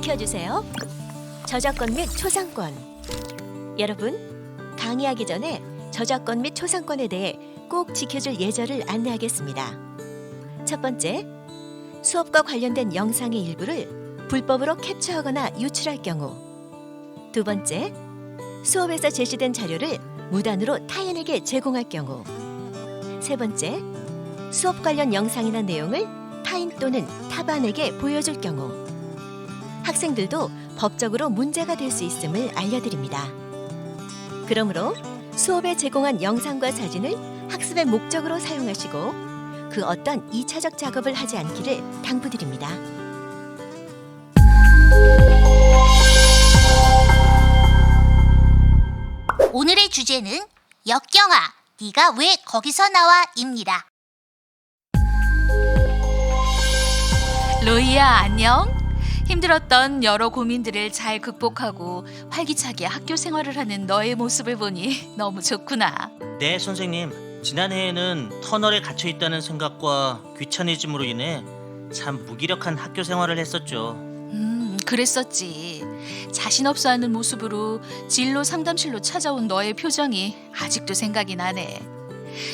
지켜주세요. 저작권 및 초상권. 여러분, 강의하기 전에 저작권 및 초상권에 대해 꼭 지켜줄 예절을 안내하겠습니다. 첫 번째, 수업과 관련된 영상의 일부를 불법으로 캡처하거나 유출할 경우. 두 번째, 수업에서 제시된 자료를 무단으로 타인에게 제공할 경우. 세 번째, 수업 관련 영상이나 내용을 타인 또는 타반에게 보여줄 경우. 학생들도 법적으로 문제가 될 수 있음을 알려드립니다. 그러므로 수업에 제공한 영상과 사진을 학습의 목적으로 사용하시고 그 어떤 2차적 작업을 하지 않기를 당부드립니다. 오늘의 주제는 역경아, 네가 왜 거기서 나와? 입니다. 로이야, 안녕? 힘들었던 여러 고민들을 잘 극복하고 활기차게 학교 생활을 하는 너의 모습을 보니 너무 좋구나. 네, 선생님. 지난해에는 터널에 갇혀 있다는 생각과 귀차니즘으로 인해 참 무기력한 학교 생활을 했었죠. 그랬었지. 자신 없어 하는 모습으로 진로 상담실로 찾아온 너의 표정이 아직도 생각이 나네.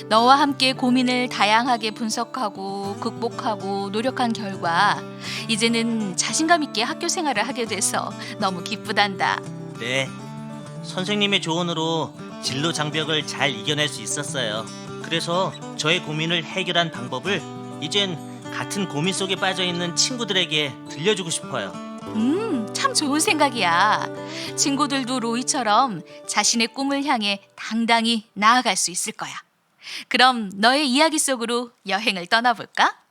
너와 함께 고민을 다양하게 분석하고 극복하고 노력한 결과 이제는 자신감 있게 학교 생활을 하게 돼서 너무 기쁘단다. 네, 선생님의 조언으로 진로 장벽을 잘 이겨낼 수 있었어요. 그래서 저의 고민을 해결한 방법을 이젠 같은 고민 속에 빠져있는 친구들에게 들려주고 싶어요. 참 좋은 생각이야. 친구들도 로이처럼 자신의 꿈을 향해 당당히 나아갈 수 있을 거야. 그럼 너의 이야기 속으로 여행을 떠나볼까?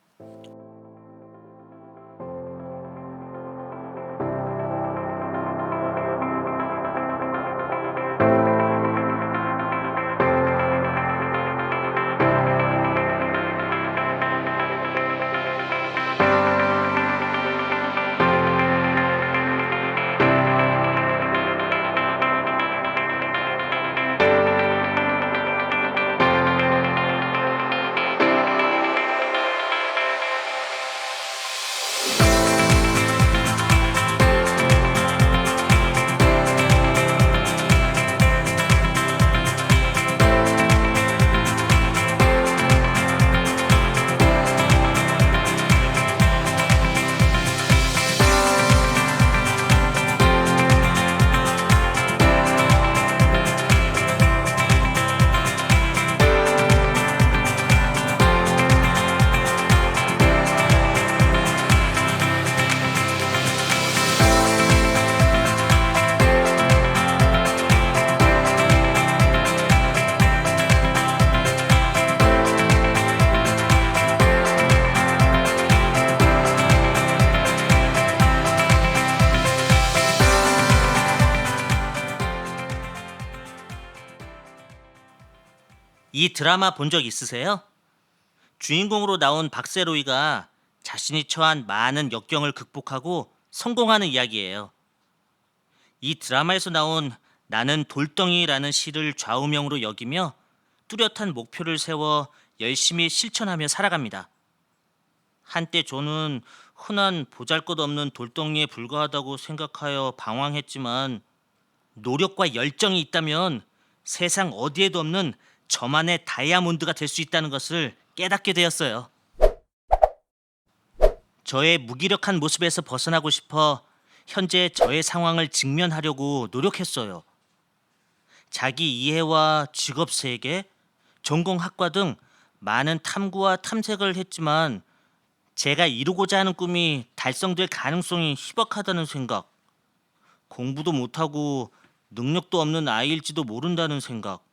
이 드라마 본 적 있으세요? 주인공으로 나온 박세로이가 자신이 처한 많은 역경을 극복하고 성공하는 이야기예요. 이 드라마에서 나온 나는 돌덩이라는 시를 좌우명으로 여기며 뚜렷한 목표를 세워 열심히 실천하며 살아갑니다. 한때 저는 흔한 보잘것없는 돌덩이에 불과하다고 생각하여 방황했지만 노력과 열정이 있다면 세상 어디에도 없는 저만의 다이아몬드가 될 수 있다는 것을 깨닫게 되었어요. 저의 무기력한 모습에서 벗어나고 싶어 현재 저의 상황을 직면하려고 노력했어요. 자기 이해와 직업 세계, 전공 학과 등 많은 탐구와 탐색을 했지만 제가 이루고자 하는 꿈이 달성될 가능성이 희박하다는 생각, 공부도 못하고 능력도 없는 아이일지도 모른다는 생각,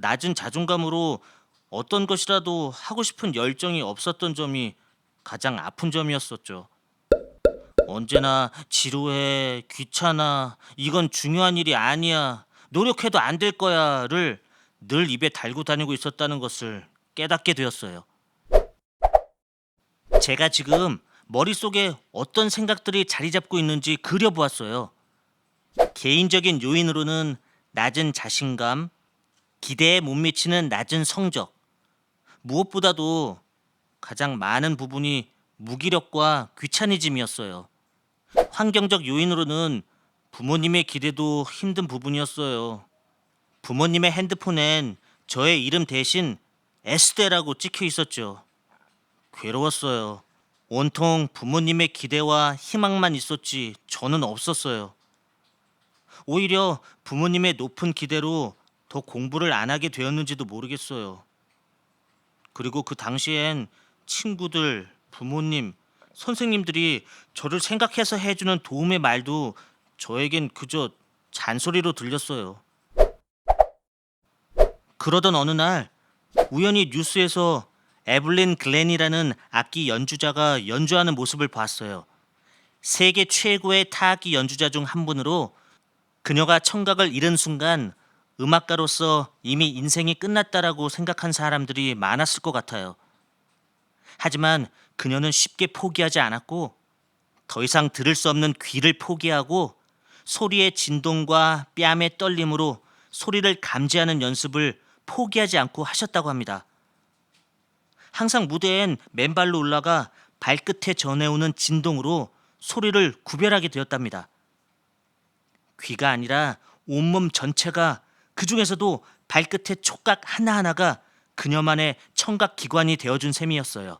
낮은 자존감으로 어떤 것이라도 하고 싶은 열정이 없었던 점이 가장 아픈 점이었었죠. 언제나 지루해, 귀찮아, 이건 중요한 일이 아니야, 노력해도 안 될 거야를 늘 입에 달고 다니고 있었다는 것을 깨닫게 되었어요. 제가 지금 머릿속에 어떤 생각들이 자리 잡고 있는지 그려보았어요. 개인적인 요인으로는 낮은 자신감, 기대에 못 미치는 낮은 성적, 무엇보다도 가장 많은 부분이 무기력과 귀차니즘이었어요. 환경적 요인으로는 부모님의 기대도 힘든 부분이었어요. 부모님의 핸드폰엔 저의 이름 대신 S대라고 찍혀 있었죠. 괴로웠어요. 온통 부모님의 기대와 희망만 있었지 저는 없었어요. 오히려 부모님의 높은 기대로 더 공부를 안 하게 되었는지도 모르겠어요. 그리고 그 당시엔 친구들, 부모님, 선생님들이 저를 생각해서 해주는 도움의 말도 저에겐 그저 잔소리로 들렸어요. 그러던 어느 날 우연히 뉴스에서 에블린 글렌이라는 악기 연주자가 연주하는 모습을 봤어요. 세계 최고의 타악기 연주자 중 한 분으로 그녀가 청각을 잃은 순간 음악가로서 이미 인생이 끝났다라고 생각한 사람들이 많았을 것 같아요. 하지만 그녀는 쉽게 포기하지 않았고 더 이상 들을 수 없는 귀를 포기하고 소리의 진동과 뺨의 떨림으로 소리를 감지하는 연습을 포기하지 않고 하셨다고 합니다. 항상 무대엔 맨발로 올라가 발끝에 전해오는 진동으로 소리를 구별하게 되었답니다. 귀가 아니라 온몸 전체가, 그 중에서도 발끝의 촉각 하나하나가 그녀만의 청각 기관이 되어준 셈이었어요.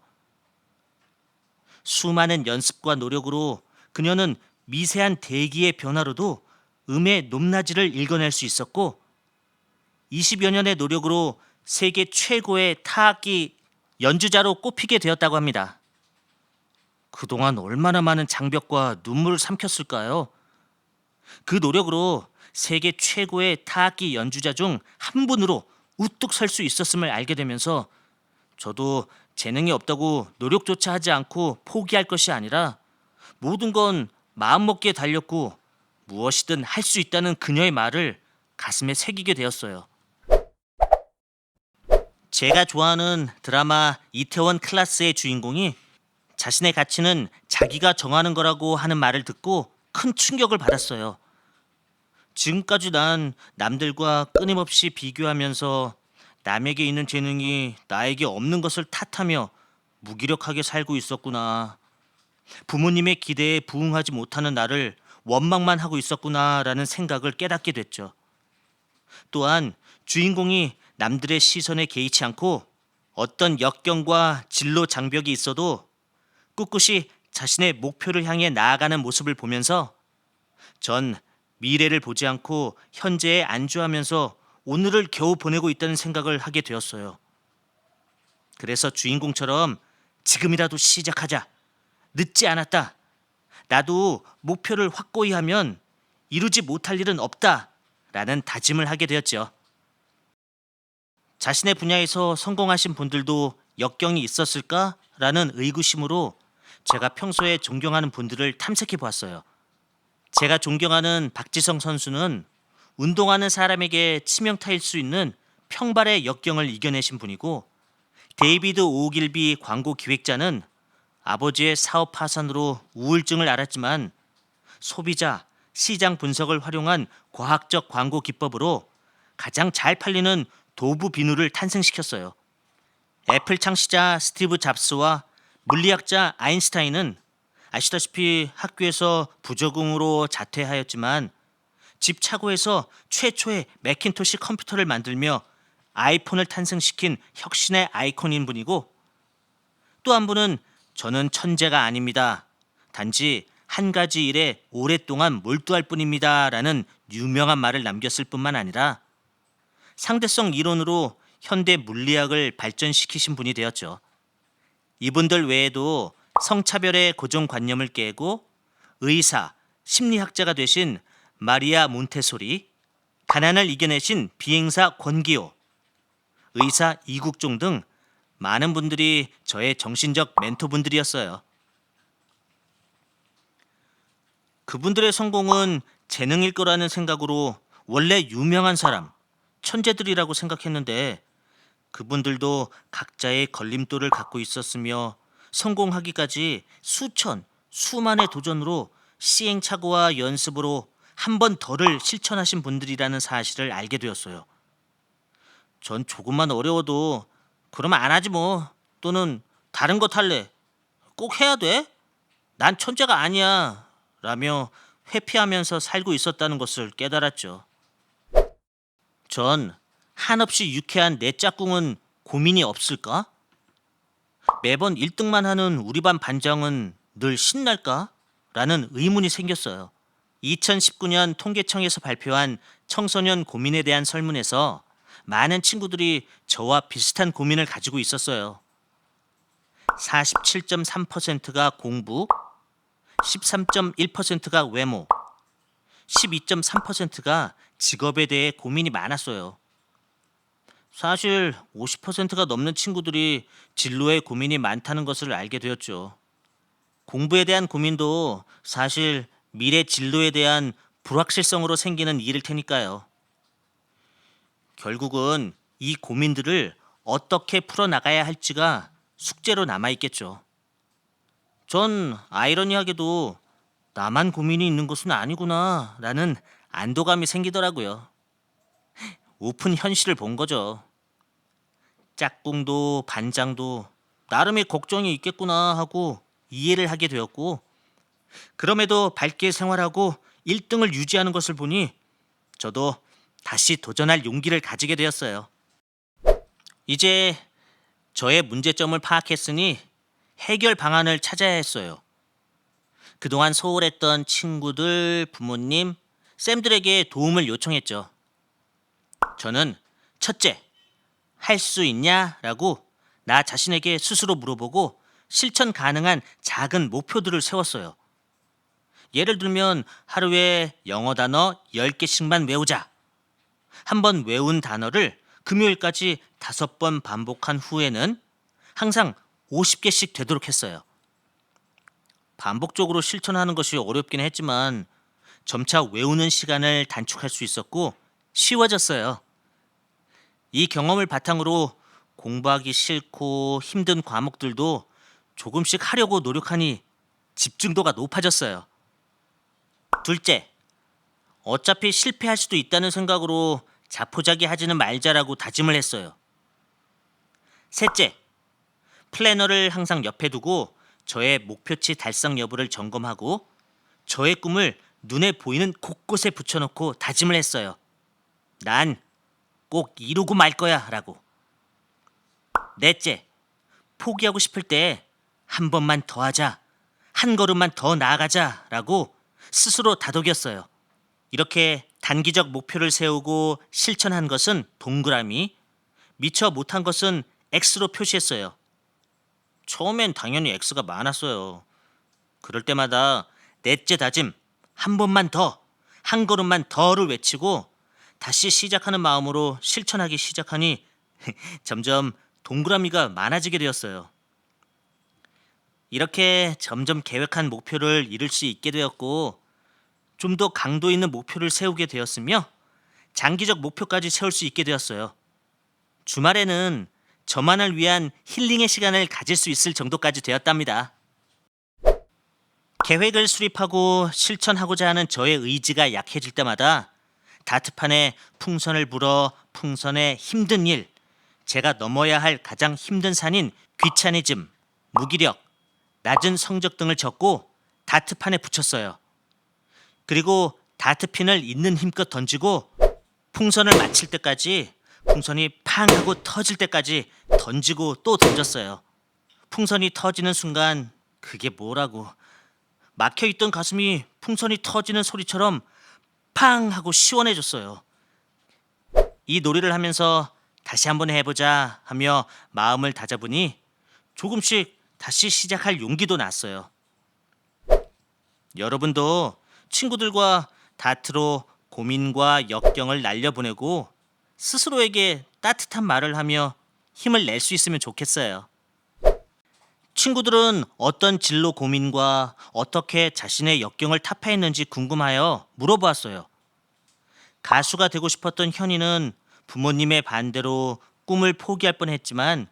수많은 연습과 노력으로 그녀는 미세한 대기의 변화로도 음의 높낮이를 읽어낼 수 있었고 20여 년의 노력으로 세계 최고의 타악기 연주자로 꼽히게 되었다고 합니다. 그동안 얼마나 많은 장벽과 눈물을 삼켰을까요? 그 노력으로 세계 최고의 타악기 연주자 중 한 분으로 우뚝 설 수 있었음을 알게 되면서 저도 재능이 없다고 노력조차 하지 않고 포기할 것이 아니라 모든 건 마음먹기에 달렸고 무엇이든 할 수 있다는 그녀의 말을 가슴에 새기게 되었어요. 제가 좋아하는 드라마 이태원 클라스의 주인공이 자신의 가치는 자기가 정하는 거라고 하는 말을 듣고 큰 충격을 받았어요. 지금까지 난 남들과 끊임없이 비교하면서 남에게 있는 재능이 나에게 없는 것을 탓하며 무기력하게 살고 있었구나. 부모님의 기대에 부응하지 못하는 나를 원망만 하고 있었구나라는 생각을 깨닫게 됐죠. 또한 주인공이 남들의 시선에 개의치 않고 어떤 역경과 진로 장벽이 있어도 꿋꿋이 자신의 목표를 향해 나아가는 모습을 보면서 전 미래를 보지 않고 현재에 안주하면서 오늘을 겨우 보내고 있다는 생각을 하게 되었어요. 그래서 주인공처럼 지금이라도 시작하자. 늦지 않았다. 나도 목표를 확고히 하면 이루지 못할 일은 없다. 라는 다짐을 하게 되었죠. 자신의 분야에서 성공하신 분들도 역경이 있었을까? 라는 의구심으로 제가 평소에 존경하는 분들을 탐색해 보았어요. 제가 존경하는 박지성 선수는 운동하는 사람에게 치명타일 수 있는 평발의 역경을 이겨내신 분이고, 데이비드 오길비 광고 기획자는 아버지의 사업 파산으로 우울증을 앓았지만 소비자, 시장 분석을 활용한 과학적 광고 기법으로 가장 잘 팔리는 도부 비누를 탄생시켰어요. 애플 창시자 스티브 잡스와 물리학자 아인슈타인은 아시다시피 학교에서 부적응으로 자퇴하였지만 집 차고에서 최초의 매킨토시 컴퓨터를 만들며 아이폰을 탄생시킨 혁신의 아이콘인 분이고, 또 한 분은 저는 천재가 아닙니다. 단지 한 가지 일에 오랫동안 몰두할 뿐입니다. 라는 유명한 말을 남겼을 뿐만 아니라 상대성 이론으로 현대 물리학을 발전시키신 분이 되었죠. 이분들 외에도 성차별의 고정관념을 깨고 의사, 심리학자가 되신 마리아 몬테소리, 가난을 이겨내신 비행사 권기호, 의사 이국종 등 많은 분들이 저의 정신적 멘토분들이었어요. 그분들의 성공은 재능일 거라는 생각으로 원래 유명한 사람, 천재들이라고 생각했는데 그분들도 각자의 걸림돌을 갖고 있었으며 성공하기까지 수천, 수만의 도전으로 시행착오와 연습으로 한 번 더를 실천하신 분들이라는 사실을 알게 되었어요. 전 조금만 어려워도 그럼 안 하지 뭐, 또는 다른 것 할래, 꼭 해야 돼? 난 천재가 아니야 라며 회피하면서 살고 있었다는 것을 깨달았죠. 전 한없이 유쾌한 내 짝꿍은 고민이 없을까? 매번 1등만 하는 우리 반 반장은 늘 신날까? 라는 의문이 생겼어요. 2019년 통계청에서 발표한 청소년 고민에 대한 설문에서 많은 친구들이 저와 비슷한 고민을 가지고 있었어요. 47.3%가 공부, 13.1%가 외모, 12.3%가 직업에 대해 고민이 많았어요. 사실 50%가 넘는 친구들이 진로에 고민이 많다는 것을 알게 되었죠. 공부에 대한 고민도 사실 미래 진로에 대한 불확실성으로 생기는 일일 테니까요. 결국은 이 고민들을 어떻게 풀어나가야 할지가 숙제로 남아있겠죠. 전 아이러니하게도 나만 고민이 있는 것은 아니구나 라는 안도감이 생기더라고요. 오픈 현실을 본 거죠. 짝꿍도 반장도 나름의 걱정이 있겠구나 하고 이해를 하게 되었고, 그럼에도 밝게 생활하고 1등을 유지하는 것을 보니 저도 다시 도전할 용기를 가지게 되었어요. 이제 저의 문제점을 파악했으니 해결 방안을 찾아야 했어요. 그동안 소홀했던 친구들, 부모님, 쌤들에게 도움을 요청했죠. 저는 첫째, 할 수 있냐? 라고 나 자신에게 스스로 물어보고 실천 가능한 작은 목표들을 세웠어요. 예를 들면 하루에 영어 단어 10개씩만 외우자. 한번 외운 단어를 금요일까지 5번 반복한 후에는 항상 50개씩 되도록 했어요. 반복적으로 실천하는 것이 어렵긴 했지만 점차 외우는 시간을 단축할 수 있었고 쉬워졌어요. 이 경험을 바탕으로 공부하기 싫고 힘든 과목들도 조금씩 하려고 노력하니 집중도가 높아졌어요. 둘째, 어차피 실패할 수도 있다는 생각으로 자포자기 하지는 말자라고 다짐을 했어요. 셋째, 플래너를 항상 옆에 두고 저의 목표치 달성 여부를 점검하고 저의 꿈을 눈에 보이는 곳곳에 붙여놓고 다짐을 했어요. 난 꼭 이루고 말 거야 라고. 넷째, 포기하고 싶을 때 한 번만 더 하자, 한 걸음만 더 나아가자 라고 스스로 다독였어요. 이렇게 단기적 목표를 세우고 실천한 것은 동그라미, 미처 못한 것은 X로 표시했어요. 처음엔 당연히 X가 많았어요. 그럴 때마다 넷째 다짐, 한 번만 더, 한 걸음만 더를 외치고 다시 시작하는 마음으로 실천하기 시작하니 점점 동그라미가 많아지게 되었어요. 이렇게 점점 계획한 목표를 이룰 수 있게 되었고 좀 더 강도 있는 목표를 세우게 되었으며 장기적 목표까지 세울 수 있게 되었어요. 주말에는 저만을 위한 힐링의 시간을 가질 수 있을 정도까지 되었답니다. 계획을 수립하고 실천하고자 하는 저의 의지가 약해질 때마다 다트판에 풍선을 불어 풍선의 힘든 일, 제가 넘어야 할 가장 힘든 산인 귀차니즘, 무기력, 낮은 성적 등을 적고 다트판에 붙였어요. 그리고 다트핀을 있는 힘껏 던지고 풍선을 맞힐 때까지, 풍선이 팡 하고 터질 때까지 던지고 또 던졌어요. 풍선이 터지는 순간 그게 뭐라고, 막혀있던 가슴이 풍선이 터지는 소리처럼 팡 하고 시원해졌어요. 이 놀이를 하면서 다시 한번 해보자 하며 마음을 다잡으니 조금씩 다시 시작할 용기도 났어요. 여러분도 친구들과 다트로 고민과 역경을 날려보내고 스스로에게 따뜻한 말을 하며 힘을 낼 수 있으면 좋겠어요. 친구들은 어떤 진로 고민과 어떻게 자신의 역경을 타파했는지 궁금하여 물어보았어요. 가수가 되고 싶었던 현이는 부모님의 반대로 꿈을 포기할 뻔했지만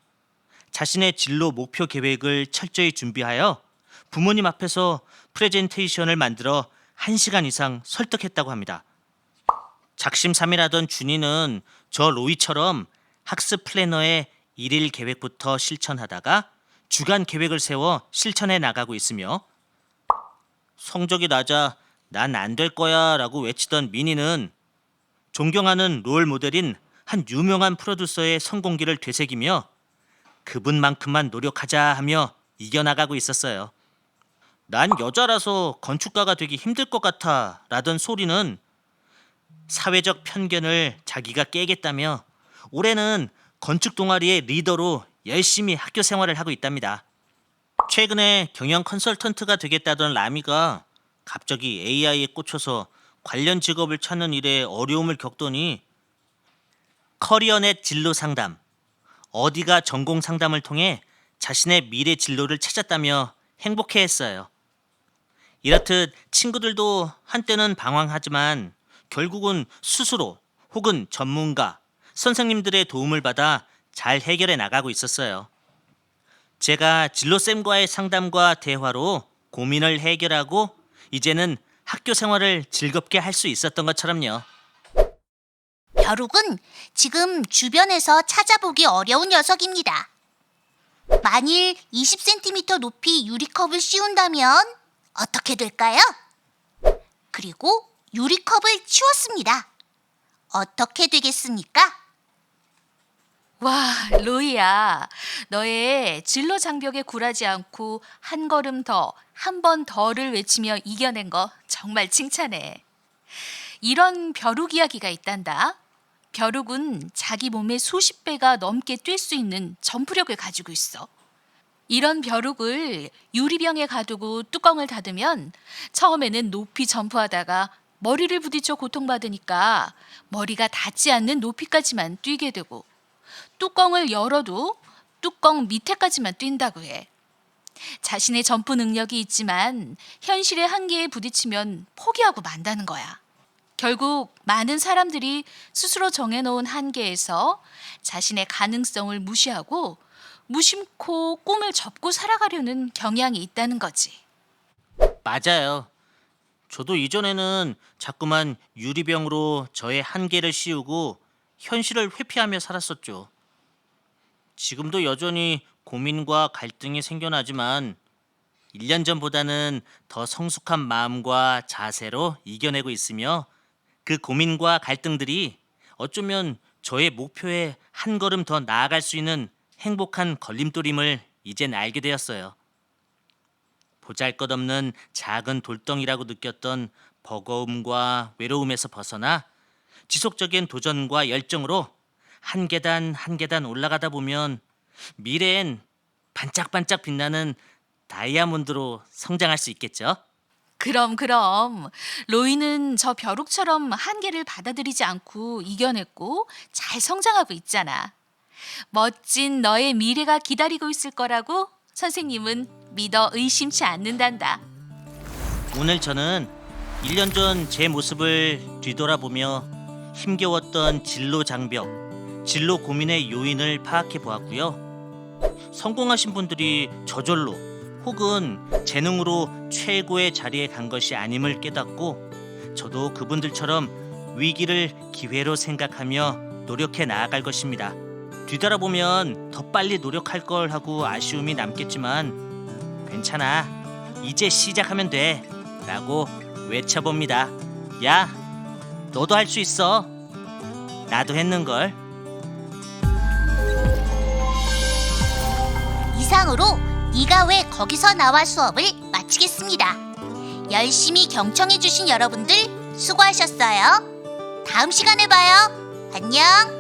자신의 진로 목표 계획을 철저히 준비하여 부모님 앞에서 프레젠테이션을 만들어 1시간 이상 설득했다고 합니다. 작심삼일하던 준이는 저 로이처럼 학습 플래너의 1일 계획부터 실천하다가 주간 계획을 세워 실천해 나가고 있으며 성적이 낮아 난 안 될 거야 라고 외치던 민희는 존경하는 롤 모델인 한 유명한 프로듀서의 성공기를 되새기며 그분만큼만 노력하자 하며 이겨나가고 있었어요. 난 여자라서 건축가가 되기 힘들 것 같아 라던 소리는 사회적 편견을 자기가 깨겠다며 올해는 건축 동아리의 리더로 열심히 학교 생활을 하고 있답니다. 최근에 경영 컨설턴트가 되겠다던 라미가 갑자기 AI에 꽂혀서 관련 직업을 찾는 일에 어려움을 겪더니 커리어넷 진로 상담, 어디가 전공 상담을 통해 자신의 미래 진로를 찾았다며 행복해했어요. 이렇듯 친구들도 한때는 방황하지만 결국은 스스로 혹은 전문가, 선생님들의 도움을 받아 잘 해결해 나가고 있었어요. 제가 진로쌤과의 상담과 대화로 고민을 해결하고 이제는 학교 생활을 즐겁게 할 수 있었던 것처럼요. 벼룩은 지금 주변에서 찾아보기 어려운 녀석입니다. 만일 20cm 높이 유리컵을 씌운다면 어떻게 될까요? 그리고 유리컵을 치웠습니다. 어떻게 되겠습니까? 와, 로이야. 너의 진로 장벽에 굴하지 않고 한 걸음 더, 한 번 더를 외치며 이겨낸 거 정말 칭찬해. 이런 벼룩 이야기가 있단다. 벼룩은 자기 몸의 수십 배가 넘게 뛸 수 있는 점프력을 가지고 있어. 이런 벼룩을 유리병에 가두고 뚜껑을 닫으면 처음에는 높이 점프하다가 머리를 부딪혀 고통받으니까 머리가 닿지 않는 높이까지만 뛰게 되고 뚜껑을 열어도 뚜껑 밑에까지만 뛴다고 해. 자신의 점프 능력이 있지만 현실의 한계에 부딪히면 포기하고 만다는 거야. 결국 많은 사람들이 스스로 정해놓은 한계에서 자신의 가능성을 무시하고 무심코 꿈을 접고 살아가려는 경향이 있다는 거지. 맞아요. 저도 이전에는 자꾸만 유리병으로 저의 한계를 씌우고 현실을 회피하며 살았었죠. 지금도 여전히 고민과 갈등이 생겨나지만 1년 전보다는 더 성숙한 마음과 자세로 이겨내고 있으며 그 고민과 갈등들이 어쩌면 저의 목표에 한 걸음 더 나아갈 수 있는 행복한 걸림돌임을 이젠 알게 되었어요. 보잘것없는 작은 돌덩이라고 느꼈던 버거움과 외로움에서 벗어나 지속적인 도전과 열정으로 한 계단 한 계단 올라가다 보면 미래엔 반짝반짝 빛나는 다이아몬드로 성장할 수 있겠죠? 그럼 로이는 저 벼룩처럼 한계를 받아들이지 않고 이겨냈고 잘 성장하고 있잖아. 멋진 너의 미래가 기다리고 있을 거라고 선생님은 믿어 의심치 않는단다. 오늘 저는 1년 전 제 모습을 뒤돌아보며 힘겨웠던 진로 장벽, 진로 고민의 요인을 파악해 보았고요. 성공하신 분들이 저절로 혹은 재능으로 최고의 자리에 간 것이 아님을 깨닫고 저도 그분들처럼 위기를 기회로 생각하며 노력해 나아갈 것입니다. 뒤돌아보면 더 빨리 노력할 걸 하고 아쉬움이 남겠지만 괜찮아, 이제 시작하면 돼 라고 외쳐봅니다. 야, 너도 할 수 있어. 나도 했는걸. 이상으로 네가 왜 거기서 나와 수업을 마치겠습니다. 열심히 경청해주신 여러분들 수고하셨어요. 다음 시간에 봐요. 안녕.